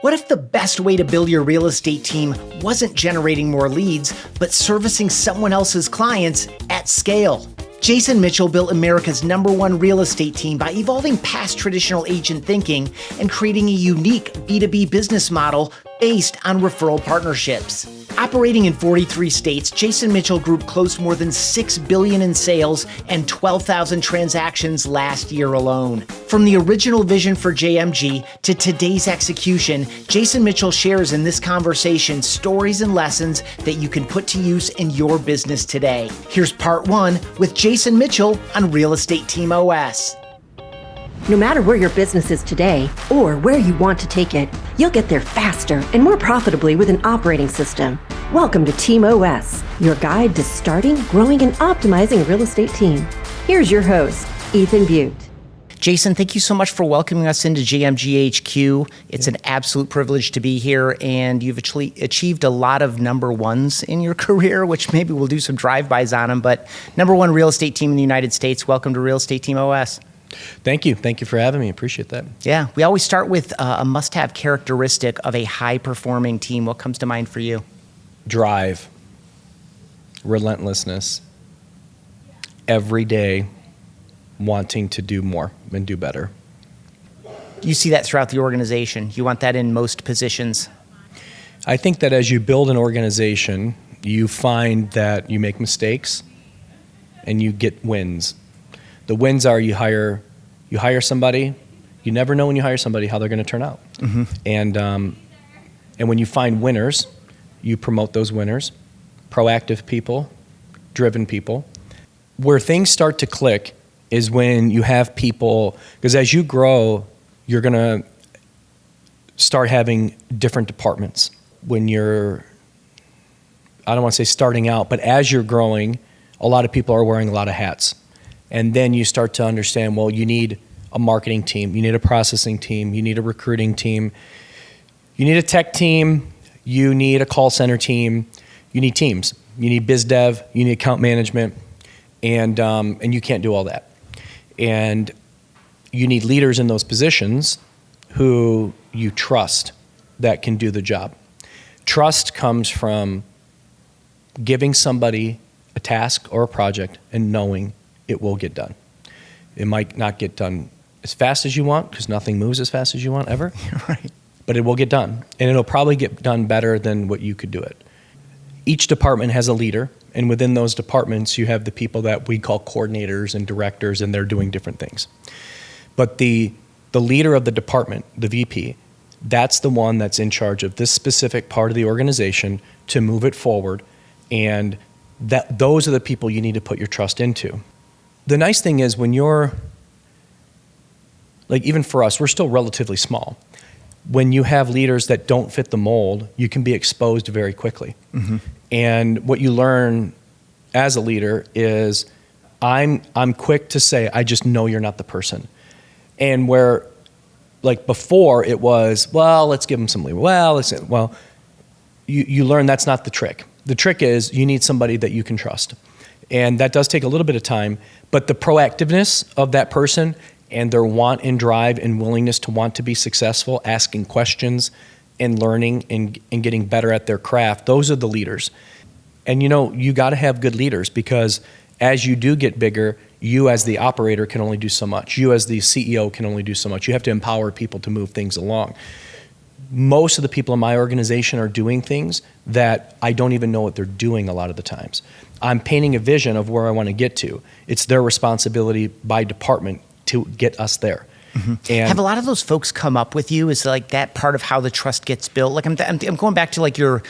What if the best way to build your real estate team wasn't generating more leads, but servicing someone else's clients at scale? Jason Mitchell built America's #1 real estate team by evolving past traditional agent thinking and creating a unique B2B business model based on referral partnerships. Operating in 43 states, Jason Mitchell Group closed more than $6 billion in sales and 12,000 transactions last year alone. From the original vision for JMG to today's execution, Jason Mitchell shares in this conversation stories and lessons that you can put to use in your business today. Here's part 1 with Jason Mitchell on Real Estate Team OS. No matter where your business is today or where you want to take it, you'll get there faster and more profitably with an operating system. Welcome to Team OS, your guide to starting, growing, and optimizing a real estate team. Here's your host, Ethan Butte. Jason, thank you so much for welcoming us into JMG HQ. It's an absolute privilege to be here, and you've actually achieved a lot of #1s in your career, which maybe we'll do some drive-bys on them, but #1 real estate team in the United States. Welcome to Real Estate Team OS. Thank you. Thank you for having me. Appreciate that. Yeah, we always start with a must-have characteristic of a high-performing team. What comes to mind for you? Drive, relentlessness, every day wanting to do more and do better. You see that throughout the organization. You want that in most positions. I think that as you build an organization, you find that you make mistakes and you get wins. The wins are you hire somebody. You never know when you hire somebody how they're going to turn out. Mm-hmm. And when you find winners, you promote those winners, proactive people, driven people. Where things start to click is when you have people, because as you grow, you're going to start having different departments. When you're, I don't want to say starting out, but as you're growing, a lot of people are wearing a lot of hats. And then you start to understand, well, you need a marketing team, you need a processing team, you need a recruiting team, you need a tech team, you need a call center team, you need teams, you need biz dev, you need account management, and you can't do all that. And you need leaders in those positions who you trust that can do the job. Trust comes from giving somebody a task or a project and knowing it will get done. It might not get done as fast as you want, because nothing moves as fast as you want ever. Right. But it will get done. And it'll probably get done better than what you could do it. Each department has a leader, and within those departments, you have the people that we call coordinators and directors, and they're doing different things. But the leader of the department, the VP, that's the one that's in charge of this specific part of the organization to move it forward, and those are the people you need to put your trust into. The nice thing is when you're, like even for us, we're still relatively small. When you have leaders that don't fit the mold, you can be exposed very quickly. Mm-hmm. And what you learn as a leader is I'm quick to say, I just know you're not the person. And where like before it was, well, let's give them some leeway. You learn that's not the trick. The trick is you need somebody that you can trust. And that does take a little bit of time, but the proactiveness of that person and their want and drive and willingness to want to be successful, asking questions and learning and getting better at their craft, those are the leaders. And you got to have good leaders, because as you do get bigger, you as the operator can only do so much. You as the CEO can only do so much. You have to empower people to move things along. Most of the people in my organization are doing things that I don't even know what they're doing a lot of the times. I'm painting a vision of where I want to get to. It's their responsibility by department to get us there. Mm-hmm. And have a lot of those folks come up with you? Is like that part of how the trust gets built? Like I'm going back to like your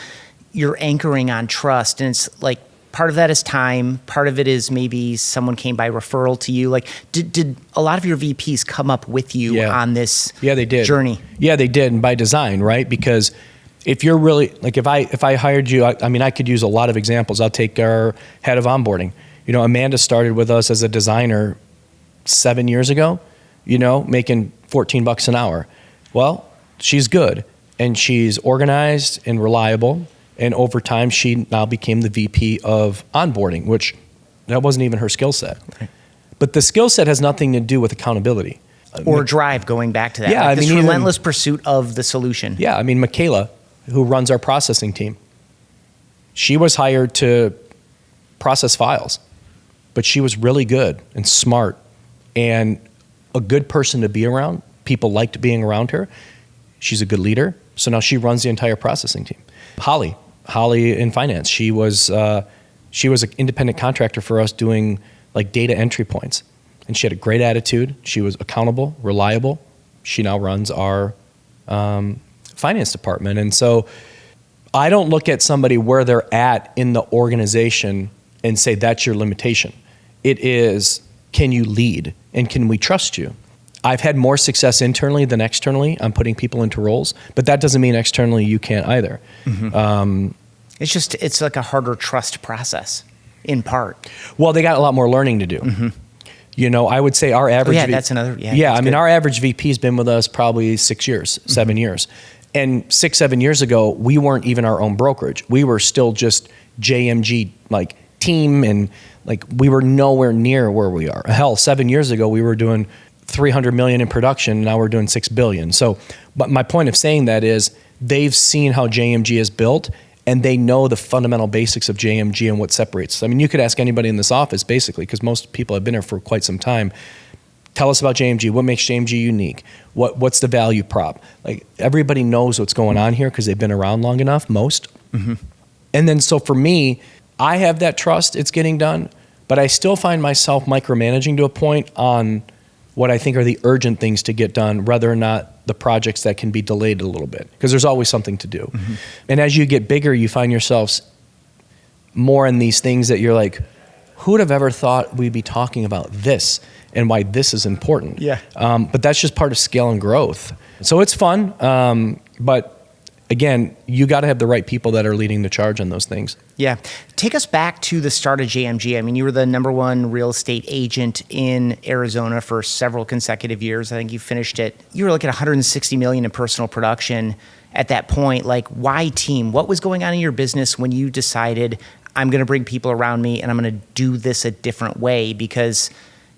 anchoring on trust, and it's like part of that is time. Part of it is maybe someone came by referral to you. Like did a lot of your VPs come up with you on this they did. journey? Yeah, they did, and by design, right? Because if you're really, like if I hired you, I could use a lot of examples. I'll take our head of onboarding. Amanda started with us as a designer 7 years ago, making $14 an hour. Well, she's good and she's organized and reliable. And over time, she now became the VP of onboarding, which that wasn't even her skill set. Right. But the skill set has nothing to do with accountability. or drive, going back to that. Yeah, this relentless pursuit of the solution. Yeah, I mean, Michaela, who runs our processing team, she was hired to process files, but she was really good and smart and a good person to be around. People liked being around her. She's a good leader. So now she runs the entire processing team. Holly in finance, she was an independent contractor for us doing like data entry points. And she had a great attitude. She was accountable, reliable. She now runs our finance department. And so I don't look at somebody where they're at in the organization and say that's your limitation. It is, can you lead and can we trust you? I've had more success internally than externally on putting people into roles, but that doesn't mean externally you can't either. Mm-hmm. It's like a harder trust process in part. Well, they got a lot more learning to do. Mm-hmm. You know, I would say our average. That's another. Our average VP has been with us probably 6 years, 7 years. And 6-7 years ago, we weren't even our own brokerage. We were still just JMG like team, and like we were nowhere near where we are. Hell, 7 years ago, we were doing $300 million in production. Now we're doing $6 billion. So, but my point of saying that is they've seen how JMG is built, and they know the fundamental basics of JMG and what separates. I mean, you could ask anybody in this office, basically, because most people have been here for quite some time. Tell us about JMG. What makes JMG unique? What's the value prop? Like everybody knows what's going on here because they've been around long enough, most. Mm-hmm. And then so for me, I have that trust. It's getting done, but I still find myself micromanaging to a point on what I think are the urgent things to get done, rather or not the projects that can be delayed a little bit, because there's always something to do. Mm-hmm. And as you get bigger, you find yourselves more in these things that you're like, who would have ever thought we'd be talking about this and why this is important? Yeah. But that's just part of scale and growth. So it's fun, but again, you got to have the right people that are leading the charge on those things. Yeah. Take us back to the start of JMG. I mean, you were the #1 real estate agent in Arizona for several consecutive years. I think you finished it. You were looking at $160 million in personal production at that point. Like, why team? What was going on in your business when you decided, I'm going to bring people around me and I'm going to do this a different way? Because,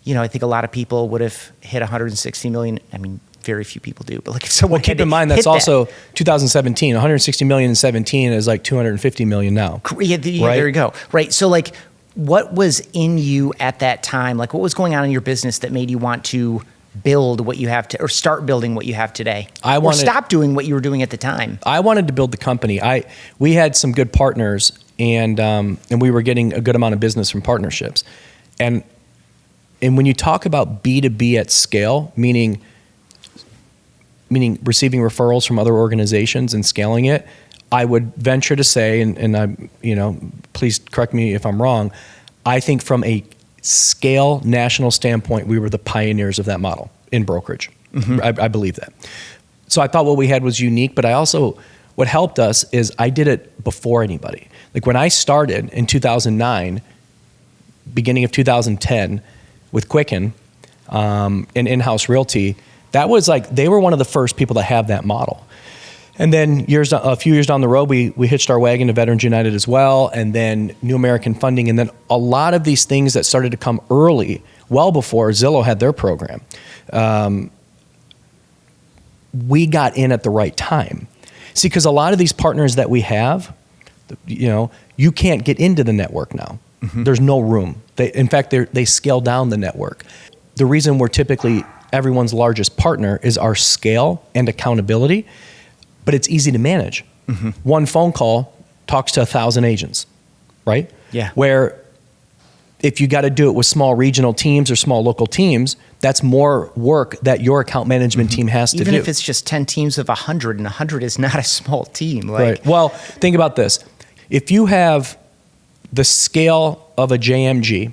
you know, I think a lot of people would have hit $160 million. I mean, very few people do, but like if someone keep in mind that's also 2017. 160 million in 17 is like 250 million now. Yeah, right? There you go. Right. So like, what was in you at that time? Like, what was going on in your business that made you want to build what you have to, or start building what you have today, or stop doing what you were doing at the time? I wanted to build the company. We had some good partners, and we were getting a good amount of business from partnerships, and when you talk about B2B at scale, meaning receiving referrals from other organizations and scaling it, I would venture to say, and I, please correct me if I'm wrong, I think from a scale national standpoint, we were the pioneers of that model in brokerage. Mm-hmm. I believe that. So I thought what we had was unique, but what helped us is I did it before anybody. Like when I started in 2009, beginning of 2010 with Quicken and in-house realty, that was like, they were one of the first people to have that model. And then a few years down the road, we hitched our wagon to Veterans United as well, and then New American Funding, and then a lot of these things that started to come early, well before Zillow had their program. We got in at the right time. See, because a lot of these partners that we have, you can't get into the network now. Mm-hmm. There's no room. In fact, they scale down the network. The reason we're typically everyone's largest partner is our scale and accountability, but it's easy to manage. Mm-hmm. One phone call talks to 1,000 agents, right? Yeah. Where if you got to do it with small regional teams or small local teams, that's more work that your account management team has to do. Even if it's just 10 teams of 100, and 100 is not a small team. Right. Well, think about this. If you have the scale of a JMG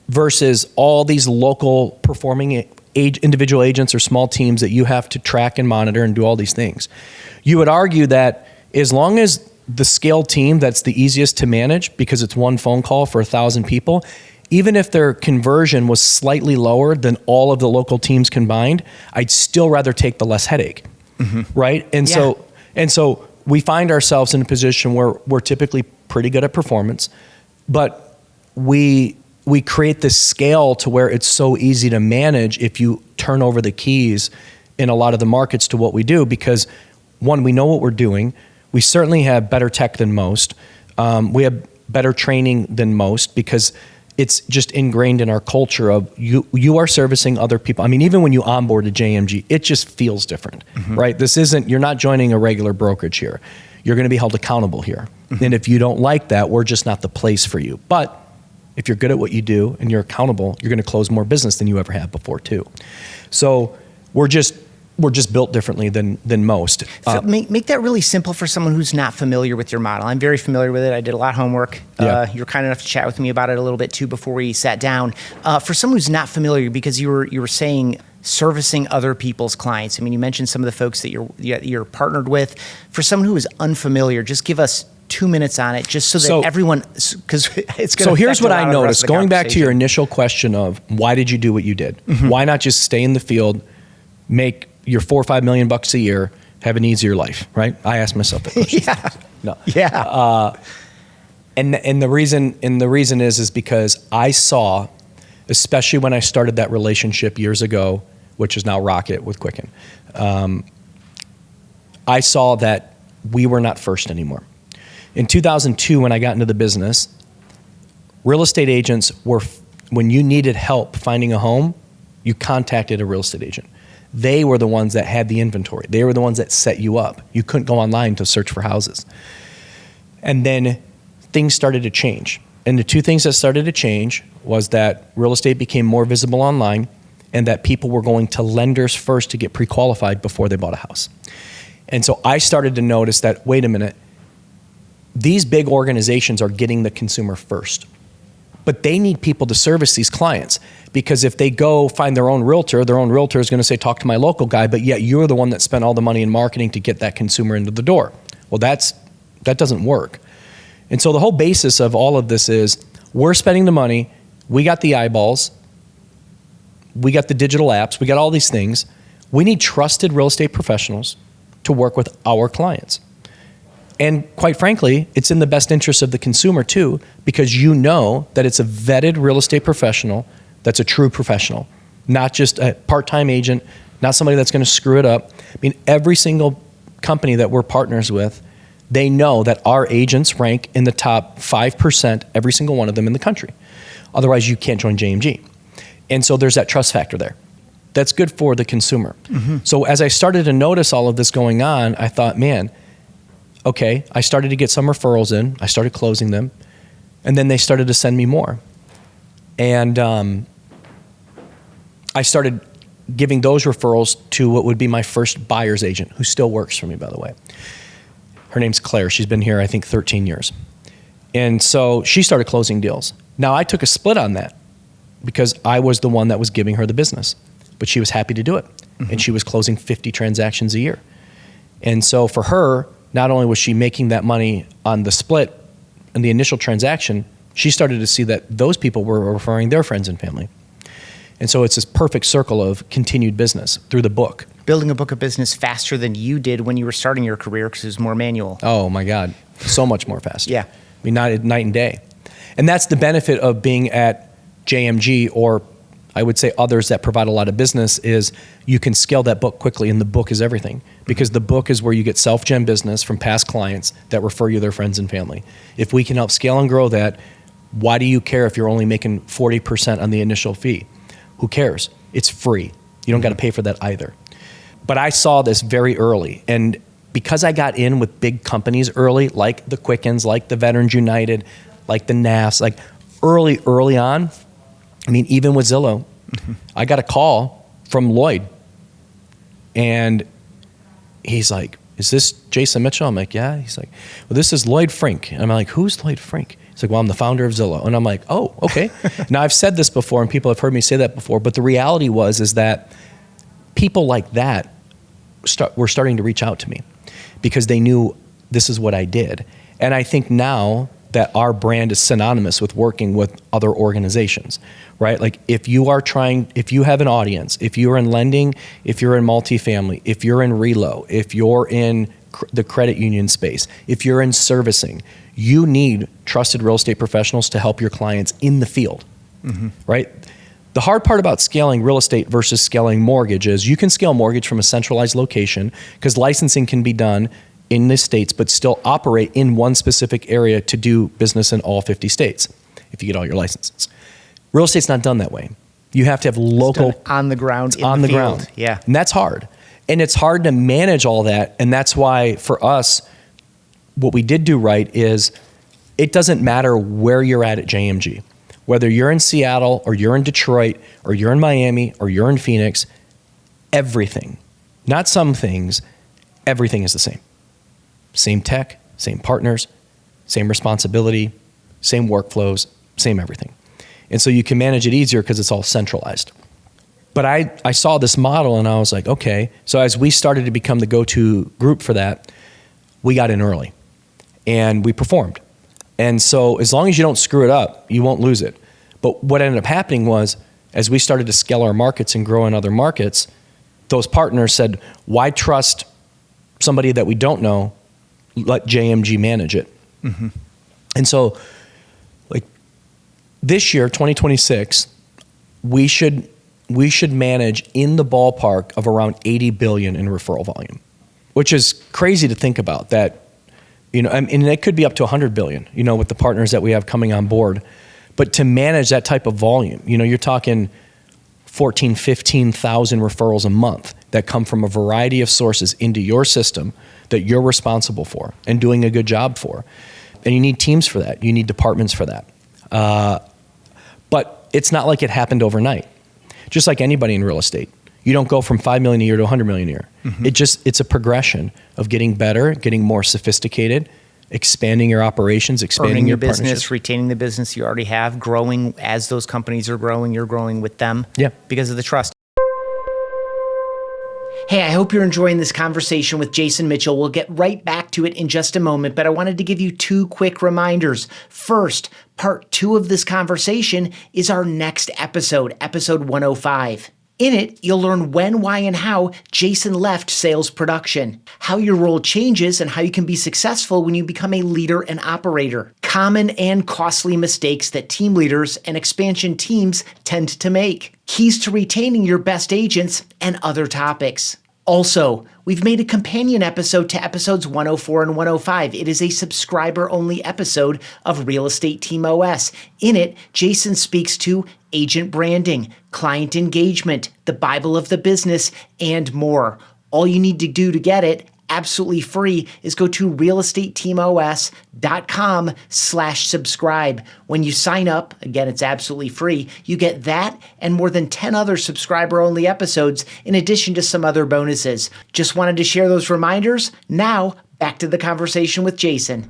versus all these local performing individual agents or small teams that you have to track and monitor and do all these things, you would argue that as long as the scale team that's the easiest to manage because it's one phone call for 1,000 people, even if their conversion was slightly lower than all of the local teams combined, I'd still rather take the less headache, right? And so we find ourselves in a position where we're typically pretty good at performance, but we we create this scale to where it's so easy to manage if you turn over the keys in a lot of the markets to what we do, because one, we know what we're doing. We certainly have better tech than most. We have better training than most because it's just ingrained in our culture of you are servicing other people. I mean, even when you onboard a JMG, it just feels different, right? You're not joining a regular brokerage here. You're going to be held accountable here. And if you don't like that, we're just not the place for you. But if you're good at what you do and you're accountable, you're going to close more business than you ever have before too. So we're just built differently than most. So make that really simple for someone who's not familiar with your model. I'm very familiar with it. I did a lot of homework. Yeah. You were kind enough to chat with me about it a little bit too before we sat down. For someone who's not familiar, because you were saying servicing other people's clients. I mean, you mentioned some of the folks that you're partnered with. For someone who is unfamiliar, just give us 2 minutes on it, just so that everyone, because it's going to. So here's what I noticed. Going back to your initial question of why did you do what you did? Why not just stay in the field, make your $4 or $5 million a year, have an easier life, right? I asked myself that question. Yeah. No. Yeah. And the reason is because I saw, especially when I started that relationship years ago, which is now Rocket with Quicken, I saw that we were not first anymore. In 2002, when I got into the business, real estate agents were, when you needed help finding a home, you contacted a real estate agent. They were the ones that had the inventory. They were the ones that set you up. You couldn't go online to search for houses. And then things started to change. And the two things that started to change was that real estate became more visible online and that people were going to lenders first to get pre-qualified before they bought a house. And so I started to notice that, wait a minute, these big organizations are getting the consumer first. But they need people to service these clients, because if they go find their own realtor is going to say, talk to my local guy, but yet you're the one that spent all the money in marketing to get that consumer into the door. Well, that doesn't work. And so the whole basis of all of this is we're spending the money, we got the eyeballs, we got the digital apps, we got all these things. We need trusted real estate professionals to work with our clients. And quite frankly, it's in the best interest of the consumer too, because you know that it's a vetted real estate professional that's a true professional, not just a part-time agent, not somebody that's going to screw it up. I mean, every single company that we're partners with, they know that our agents rank in the top 5%, every single one of them in the country. Otherwise, you can't join JMG. And so there's that trust factor there. That's good for the consumer. So as I started to notice all of this going on, I thought, man, okay, I started to get some referrals in. I started closing them. And then they started to send me more. And I started giving those referrals to what would be my first buyer's agent, who still works for me, by the way. Her name's Claire. She's been here, I think, 13 years. And so she started closing deals. Now, I took a split on that because I was the one that was giving her the business. But she was happy to do it. And she was closing 50 transactions a year. And so for her, not only was she making that money on the split and the initial transaction, she started to see that those people were referring their friends and family. And so it's this perfect circle of continued business through the book. Building a book of business faster than you did when you were starting your career, because it was more manual. Oh my God, so much more fast. Yeah. I mean, night and day. And that's the benefit of being at JMG, or I would say others that provide a lot of business, is you can scale that book quickly, and the book is everything. Because the book is where you get self-gen business from past clients that refer you their friends and family. If we can help scale and grow that, why do you care if you're only making 40% on the initial fee? Who cares? It's free. You don't got to pay for that either. But I saw this very early, and because I got in with big companies early, like the Quickens, like the Veterans United, like the NAFs, like early on, I mean, even with Zillow, I got a call from Lloyd, and he's like, "Is this Jason Mitchell?" I'm like, "Yeah." He's like, "Well, this is Lloyd Frink." And I'm like, "Who's Lloyd Frink?" He's like, "Well, I'm the founder of Zillow." And I'm like, "Oh, okay." Now, I've said this before, and people have heard me say that before, but the reality is that people like that were starting to reach out to me because they knew this is what I did. And I think now that our brand is synonymous with working with other organizations, right? Like if you have an audience, if you're in lending, if you're in multifamily, if you're in relo, if you're in the credit union space, if you're in servicing, you need trusted real estate professionals to help your clients in the field. right? The hard part about scaling real estate versus scaling mortgage is you can scale mortgage from a centralized location because licensing can be done in the states, but still operate in one specific area to do business in all 50 states if you get all your licenses. Real estate's not done that way. You have to have local on the ground, on the ground. Yeah. And that's hard. And it's hard to manage all that. And that's why for us, what we did do right is it doesn't matter where you're at JMG. Whether you're in Seattle or you're in Detroit or you're in Miami or you're in Phoenix, everything, not some things, everything is the same. Same tech, same partners, same responsibility, same workflows, same everything. And so you can manage it easier because it's all centralized. But I saw this model and I was like, okay. So as we started to become the go-to group for that, we got in early and we performed. And so as long as you don't screw it up, you won't lose it. But what ended up happening was as we started to scale our markets and grow in other markets, those partners said, why trust somebody that we don't know? Let JMG manage it. And so like this year, 2026, we should manage in the ballpark of around 80 billion in referral volume, which is crazy to think about that, you know, and it could be up to 100 billion, you know, with the partners that we have coming on board. But to manage that type of volume, you know, you're talking 14, 15,000 referrals a month that come from a variety of sources into your system that you're responsible for and doing a good job for. And you need teams for that. You need departments for that. But it's not like it happened overnight. Just like anybody in real estate. You don't go from 5 million a year to 100 million a year. It's a progression of getting better, getting more sophisticated, expanding your operations, expanding your business, retaining the business you already have, growing as those companies are growing, you're growing with them because of the trust. Hey, I hope you're enjoying this conversation with Jason Mitchell. We'll get right back to it in just a moment, but I wanted to give you 2 quick reminders. First, part 2 of this conversation is our next episode, episode 105. In it, you'll learn when, why, and how Jason left sales production, how your role changes, and how you can be successful when you become a leader and operator. Common and costly mistakes that team leaders and expansion teams tend to make. Keys to retaining your best agents, and other topics. Also, we've made a companion episode to episodes 104 and 105. It is a subscriber-only episode of Real Estate Team OS. In it, Jason speaks to agent branding, client engagement, the Bible of the business, and more. All you need to do to get it, absolutely free, is go to realestateteamos.com/subscribe. When you sign up, again, it's absolutely free, you get that and more than 10 other subscriber-only episodes in addition to some other bonuses. Just wanted to share those reminders. Now, back to the conversation with Jason.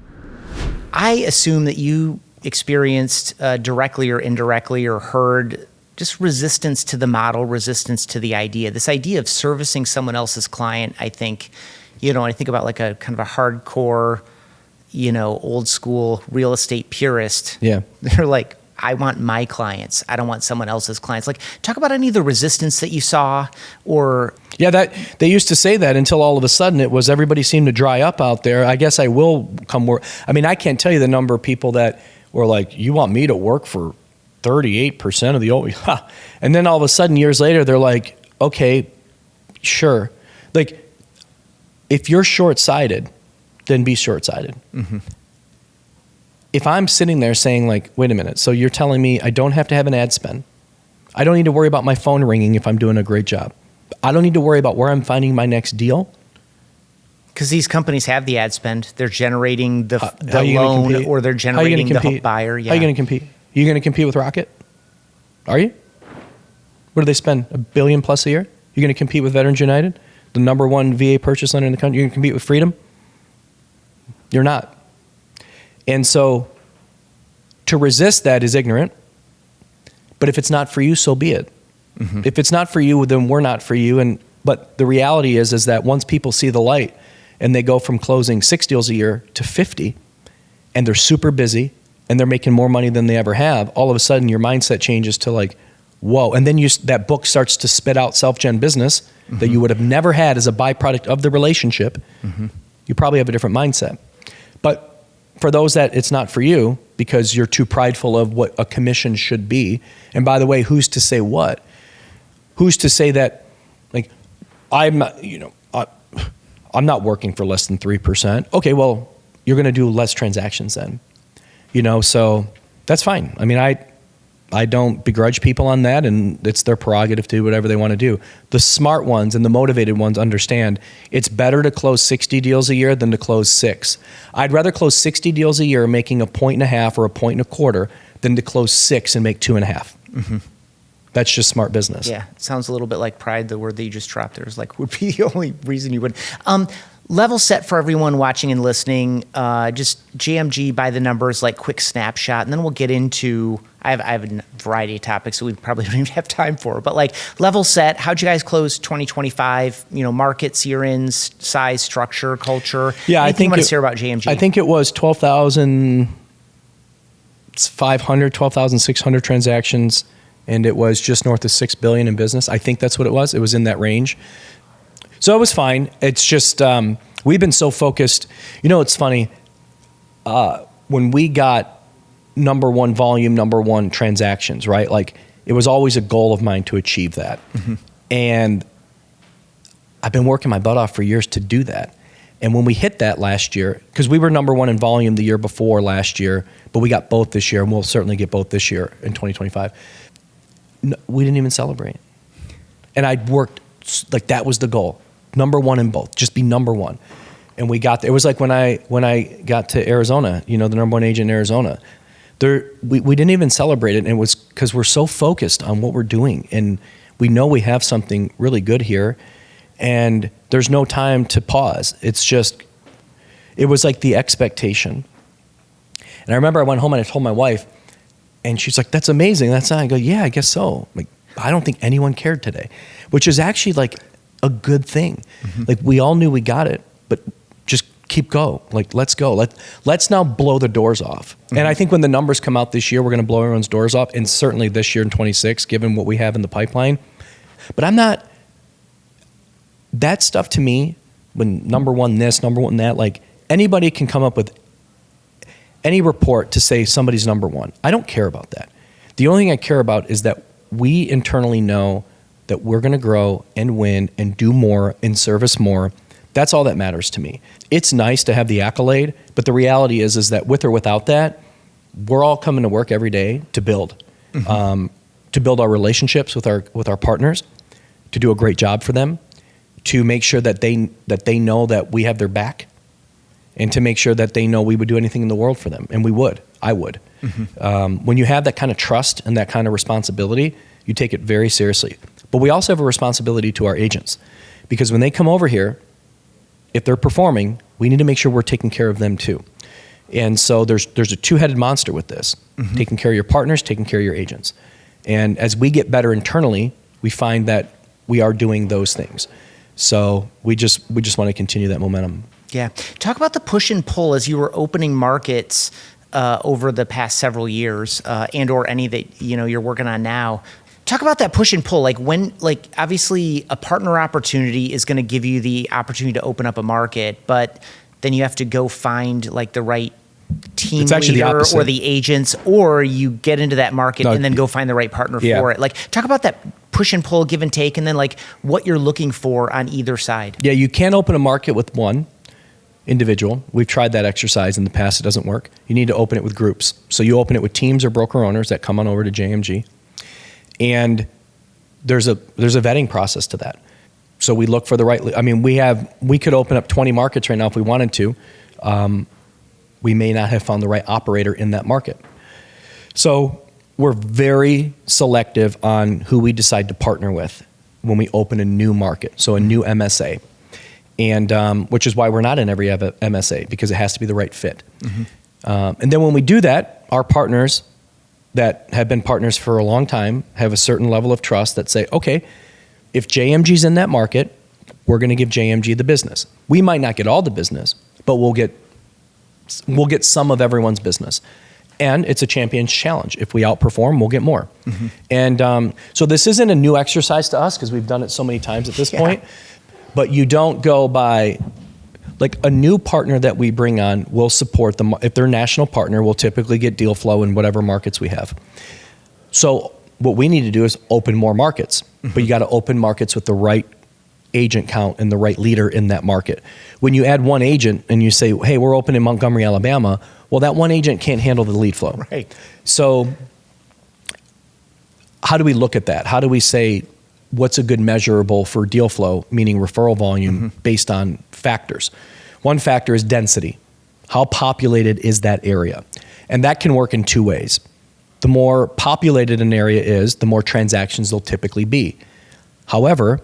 I assume that you experienced directly or indirectly or heard just resistance to the model, resistance to the idea. This idea of servicing someone else's client, I think, you know, I think about like a kind of a hardcore, you know, old school real estate purist. Yeah. They're like, I want my clients. I don't want someone else's clients. Like, talk about any of the resistance that you saw or... Yeah, that they used to say that until all of a sudden it was everybody seemed to dry up out there. I guess I will come work. I mean, I can't tell you the number of people that were like, you want me to work for 38% of the old... And then all of a sudden years later, they're like, okay, sure. Like, if you're short-sighted, then be short-sighted. If I'm sitting there saying like, wait a minute, so you're telling me I don't have to have an ad spend. I don't need to worry about my phone ringing if I'm doing a great job. I don't need to worry about where I'm finding my next deal. Because these companies have the ad spend. They're generating the loan or they're generating the buyer. Yeah. How are you going to compete? Are you going to compete with Rocket? Are you? What do they spend? $1 billion plus a year? You're going to compete with Veterans United? The number 1 VA purchase lender in the country? You're going to compete with Freedom? You're not. And so to resist that is ignorant. But if it's not for you, so be it. If it's not for you, then we're not for you. But the reality is that once people see the light and they go from closing 6 deals a year to 50 and they're super busy and they're making more money than they ever have, all of a sudden your mindset changes to like, whoa. And then that book starts to spit out self-gen business that you would have never had as a byproduct of the relationship. You probably have a different mindset. But for those that it's not for you because you're too prideful of what a commission should be. And by the way, who's to say what? Who's to say that, like, I'm not working for less than 3%. Okay, well, you're going to do less transactions then. So that's fine. I mean, I don't begrudge people on that, and it's their prerogative to do whatever they want to do. The smart ones and the motivated ones understand it's better to close 60 deals a year than to close 6. I'd rather close 60 deals a year making 1.5 or 1.25 than to close 6 and make 2.5. Mm-hmm. That's just smart business. Yeah, it sounds a little bit like pride. The word that you just dropped there is like would be the only reason you would. Level set for everyone watching and listening. Just JMG by the numbers, like quick snapshot, and then we'll get into. I have a variety of topics that we probably don't even have time for. But like level set, how'd you guys close 2025? Markets you're in, size, structure, culture. Yeah, anything you want to share about JMG? I think it was 12,500, 12,600 transactions. And it was just north of $6 billion in business. I think that's what it was. It was in that range. So it was fine. It's just, we've been so focused. It's funny. When we got number one volume, number one transactions, right? Like it was always a goal of mine to achieve that. Mm-hmm. And I've been working my butt off for years to do that. And when we hit that last year, because we were number one in volume the year before last year, but we got both this year, and we'll certainly get both this year in 2025. No, we didn't even celebrate. And I'd worked, like that was the goal. Number one in both, just be number one. And we got there. It was like when I got to Arizona, the number one agent in Arizona, we didn't even celebrate it. And it was because we're so focused on what we're doing. And we know we have something really good here. And there's no time to pause. It was like the expectation. And I remember I went home and I told my wife, and she's like, that's amazing. That's not. I go, yeah, I guess so. Like, I don't think anyone cared today, which is actually like a good thing. Mm-hmm. Like we all knew we got it, but just keep go. Like, let's go. Let's now blow the doors off. Mm-hmm. And I think when the numbers come out this year, we're going to blow everyone's doors off. And certainly this year in 26, given what we have in the pipeline. But that stuff to me, when number one this, number one that, like anybody can come up with any report to say somebody's number one. I don't care about that. The only thing I care about is that we internally know that we're going to grow and win and do more and service more. That's all that matters to me. It's nice to have the accolade, but the reality is that with or without that, we're all coming to work every day to build, mm-hmm. To build our relationships with our partners, to do a great job for them, to make sure that they know that we have their back, and to make sure that they know we would do anything in the world for them. And I would. Mm-hmm. When you have that kind of trust and that kind of responsibility, you take it very seriously. But we also have a responsibility to our agents, because when they come over here, if they're performing, we need to make sure we're taking care of them too. And so there's a two-headed monster with this, mm-hmm. taking care of your partners, taking care of your agents. And as we get better internally, we find that we are doing those things. So we just want to continue that momentum. Yeah. Talk about the push and pull as you were opening markets over the past several years, and or any that you're working on now. Talk about that push and pull. Like obviously a partner opportunity is going to give you the opportunity to open up a market, but then you have to go find like the right team leader or the agents, or you get into that market and then go find the right partner for it. Like talk about that push and pull, give and take, and then like what you're looking for on either side. Yeah, you can't open a market with one individual. We've tried that exercise in the past. It doesn't work. You need to open it with groups. So you open it with teams or broker owners that come on over to JMG. And there's a vetting process to that. So we look for the right, we could open up 20 markets right now if we wanted to. We may not have found the right operator in that market. So we're very selective on who we decide to partner with when we open a new market. So a new MSA. And which is why we're not in every MSA, because it has to be the right fit. Mm-hmm. And then when we do that, our partners that have been partners for a long time have a certain level of trust that say, okay, if JMG's in that market, we're going to give JMG the business. We might not get all the business, but we'll get some of everyone's business. And it's a champion's challenge. If we outperform, we'll get more. Mm-hmm. And so this isn't a new exercise to us because we've done it so many times at this point. But you don't go by, like a new partner that we bring on will support them. If they're a national partner, we'll typically get deal flow in whatever markets we have. So what we need to do is open more markets, but you got to open markets with the right agent count and the right leader in that market. When you add one agent and you say, hey, we're open in Montgomery, Alabama, well, that one agent can't handle the lead flow. Right. So how do we look at that? How do we say what's a good measurable for deal flow, meaning referral volume based on factors? One factor is density. How populated is that area? And that can work in two ways. The more populated an area is, the more transactions there'll typically be. However,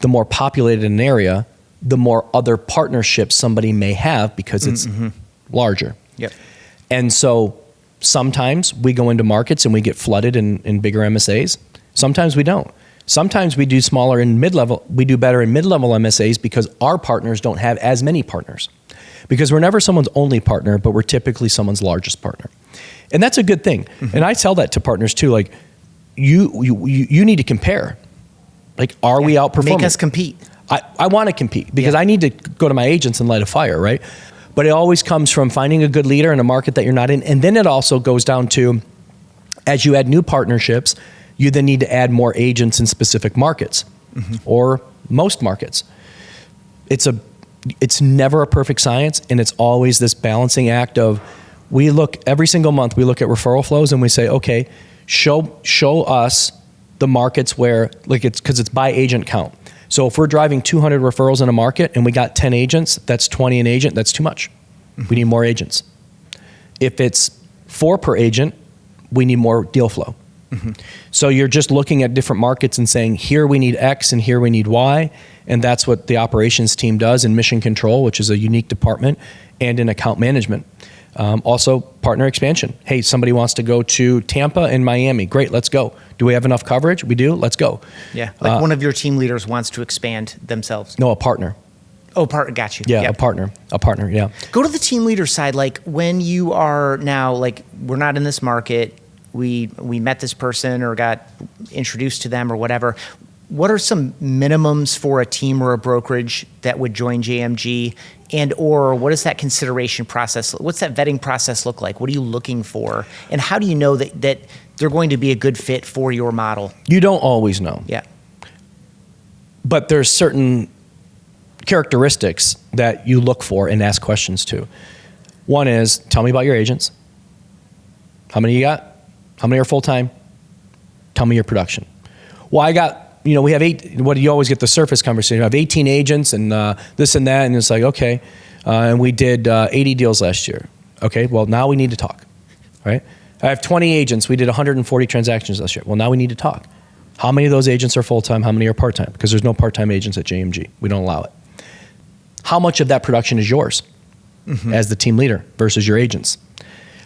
the more populated an area, the more other partnerships somebody may have because it's larger. Yep. And so sometimes we go into markets and we get flooded in bigger MSAs. Sometimes we don't. Sometimes we do smaller and mid-level. We do better in mid-level MSAs because our partners don't have as many partners. Because we're never someone's only partner, but we're typically someone's largest partner. And that's a good thing. And I tell that to partners too, like you need to compare. Like, are we outperforming? Make us compete. I want to compete because I need to go to my agents and light a fire, right? But it always comes from finding a good leader in a market that you're not in. And then it also goes down to, as you add new partnerships, you then need to add more agents in specific markets or most markets. It's never a perfect science, and it's always this balancing act of, we look every single month, we look at referral flows and we say, okay, show us the markets where, like, it's because it's by agent count. So if we're driving 200 referrals in a market and we got 10 agents, that's 20 an agent, that's too much. We need more agents. If it's 4 per agent, we need more deal flow. So you're just looking at different markets and saying, here we need X and here we need Y. And that's what the operations team does in mission control, which is a unique department, and in account management. Also, partner expansion. Hey, somebody wants to go to Tampa and Miami. Great, let's go. Do we have enough coverage? We do. Let's go. Yeah, like one of your team leaders wants to expand themselves. No, a partner. Oh, got you. Yeah, Yep. A partner, yeah. Go to the team leader side. Like, when you are now, like, we're not in this market, we met this person or got introduced to them or whatever. What are some minimums for a team or a brokerage that would join JMG? And or what is that consideration process? What's that vetting process look like? What are you looking for? And how do you know that they're going to be a good fit for your model? You don't always know. Yeah. But there's certain characteristics that you look for and ask questions to. One is, tell me about your agents. How many you got? How many are full-time? Tell me your production. Well, I got, we have 8, what do you always get the surface conversation? I have 18 agents and this and that, and it's like, okay, and we did 80 deals last year. Okay, well, now we need to talk, right? I have 20 agents. We did 140 transactions last year. Well, now we need to talk. How many of those agents are full-time? How many are part-time? Because there's no part-time agents at JMG. We don't allow it. How much of that production is yours as the team leader versus your agents?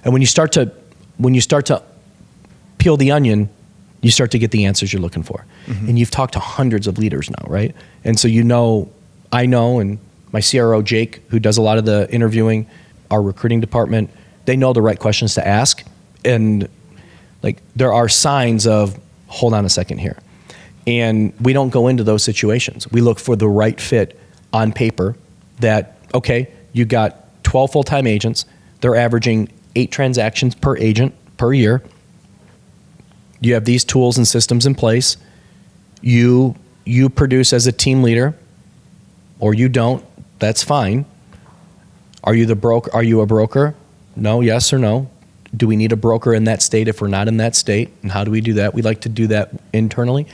And when you start to peel the onion, you start to get the answers you're looking for. And you've talked to hundreds of leaders now, right? And so I know, and my CRO, Jake, who does a lot of the interviewing, our recruiting department, they know the right questions to ask. And like, there are signs of, hold on a second here. And we don't go into those situations. We look for the right fit on paper that, okay, you got 12 full-time agents. They're averaging 8 transactions per agent per year. You have these tools and systems in place. You produce as a team leader, or you don't. That's fine. Are you the broker? Are you a broker? No, yes or no. Do we need a broker in that state if we're not in that state? And how do we do that? We like to do that internally.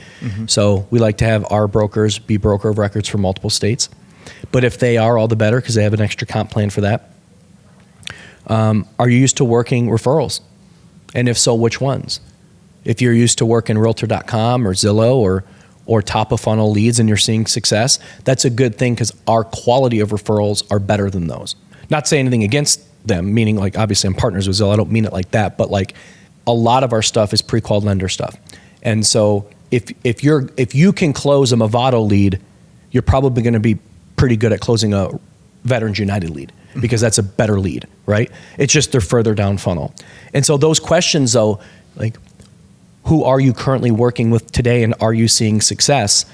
So we like to have our brokers be broker of records for multiple states. But if they are, all the better, because they have an extra comp plan for that. Are you used to working referrals? And if so, which ones? If you're used to working Realtor.com or Zillow or top of funnel leads and you're seeing success, that's a good thing because our quality of referrals are better than those. Not saying anything against them, meaning like obviously I'm partners with Zillow, I don't mean it like that, but like a lot of our stuff is pre-qualified lender stuff. And so if you can close a Movado lead, you're probably going to be pretty good at closing a Veterans United lead because that's a better lead, right? It's just they're further down funnel. And so those questions though, like, who are you currently working with today and are you seeing success?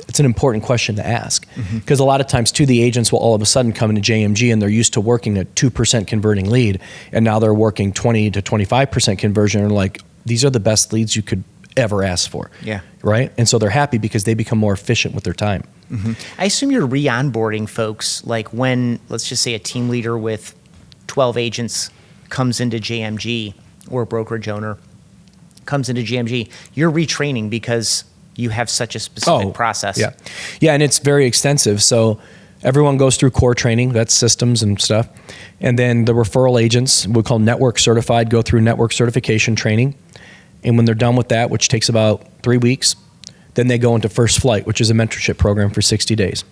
it's an important question to ask, because a lot of times too, the agents will all of a sudden come into JMG and they're used to working a 2% converting lead, and now they're working 20 to 25% conversion, and like, these are the best leads you could ever ask for. Yeah. Right. And so they're happy because they become more efficient with their time. I assume you're re-onboarding folks, like when, let's just say, a team leader with 12 agents comes into JMG, or a brokerage owner comes into JMG, you're retraining because you have such a specific process. Yeah. Yeah. And it's very extensive. So everyone goes through core training, that's systems and stuff. And then the referral agents, we call network certified, go through network certification training. And when they're done with that, which takes about 3 weeks, then they go into First Flight, which is a mentorship program for 60 days.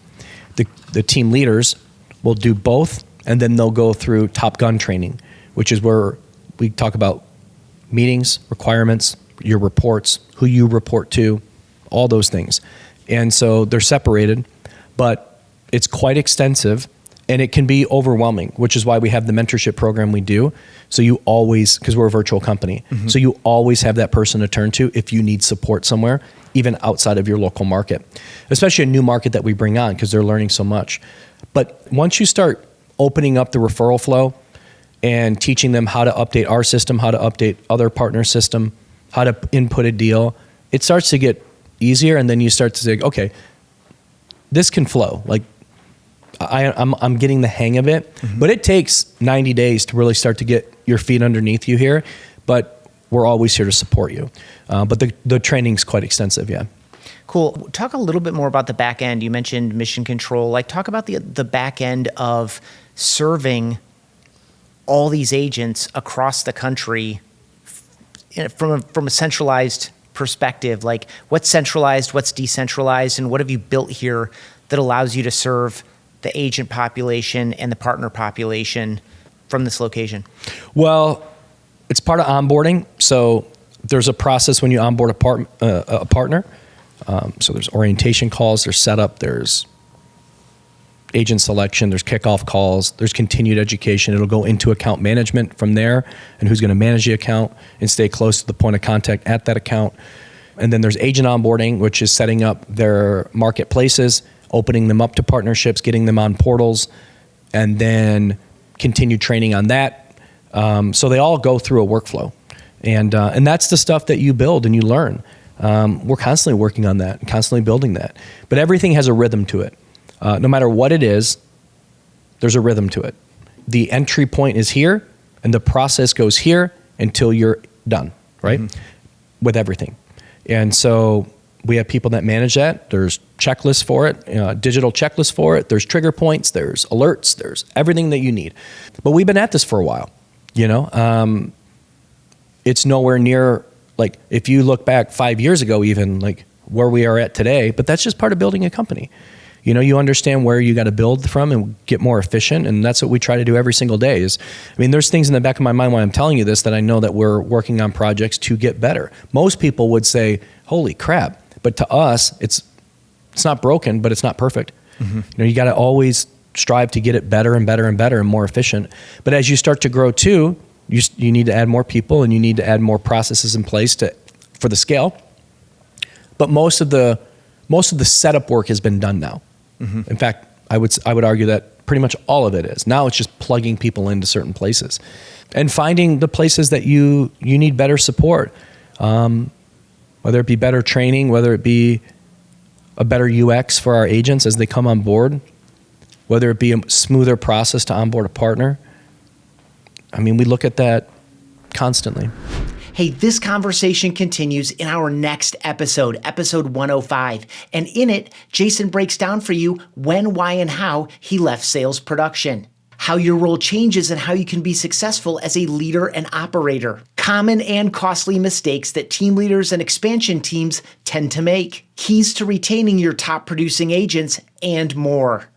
The team leaders will do both, and then they'll go through Top Gun training, which is where we talk about meetings, requirements, your reports, who you report to, all those things. And so they're separated, but it's quite extensive, and it can be overwhelming, which is why we have the mentorship program we do. So you always, because we're a virtual company, so you always have that person to turn to if you need support somewhere, even outside of your local market, especially a new market that we bring on because they're learning so much. But once you start opening up the referral flow and teaching them how to update our system, how to update other partner system, how to input a deal, it starts to get easier. And then you start to say, okay, this can flow. Like, I'm getting the hang of it, but it takes 90 days to really start to get your feet underneath you here. But we're always here to support you. But the training's quite extensive, yeah. Cool. Talk a little bit more about the back end. You mentioned mission control. Like, talk about the back end of serving all these agents across the country from a centralized perspective. Like, what's centralized, what's decentralized, and what have you built here that allows you to serve the agent population and the partner population from this location? Well, it's part of onboarding. So there's a process when you onboard a partner. So there's orientation calls, there's setup, there's agent selection, there's kickoff calls, there's continued education. It'll go into account management from there, and who's going to manage the account and stay close to the point of contact at that account. And then there's agent onboarding, which is setting up their marketplaces, opening them up to partnerships, getting them on portals, and then continued training on that. So they all go through a workflow. And that's the stuff that you build and you learn. We're constantly working on that and constantly building that. But everything has a rhythm to it. No matter what it is, there's a rhythm to it. The entry point is here, and the process goes here until you're done, right? With everything. And so we have people that manage that. There's checklists for it, digital checklists for it. There's trigger points. There's alerts. There's everything that you need. But we've been at this for a while, you know? It's nowhere near, like, if you look back 5 years ago, even, like, where we are at today, but that's just part of building a company. You know, you understand where you got to build from and get more efficient, and that's what we try to do every single day. There's things in the back of my mind while I'm telling you this that I know that we're working on projects to get better. Most people would say, holy crap. But to us, it's not broken, but it's not perfect. You know, you got to always strive to get it better and better and better and more efficient. But as you start to grow too, you need to add more people and you need to add more processes in place for the scale. But most of the setup work has been done now. In fact, I would argue that pretty much all of it is. Now it's just plugging people into certain places and finding the places that you need better support. Whether it be better training, whether it be a better UX for our agents as they come on board, whether it be a smoother process to onboard a partner. We look at that constantly. Hey, this conversation continues in our next episode 105. And in it, Jason breaks down for you when, why, and how he left sales production, how your role changes and how you can be successful as a leader and operator, common and costly mistakes that team leaders and expansion teams tend to make, keys to retaining your top producing agents, and more.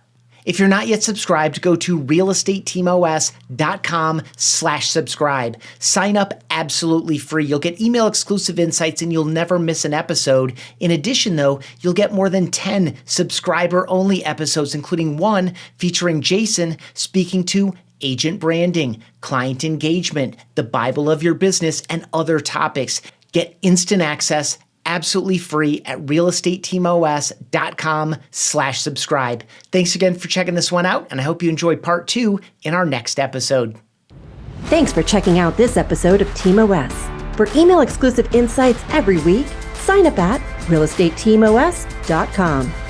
If you're not yet subscribed, go to realestateteamos.com/subscribe. Sign up absolutely free. You'll get email exclusive insights and you'll never miss an episode. In addition, though, you'll get more than 10 subscriber-only episodes, including one featuring Jason speaking to agent branding, client engagement, the Bible of your business, and other topics. Get instant access absolutely free at realestateteamos.com/subscribe. Thanks again for checking this one out, and I hope you enjoy part 2 in our next episode. Thanks for checking out this episode of Team OS. For email exclusive insights every week, sign up at realestateteamos.com.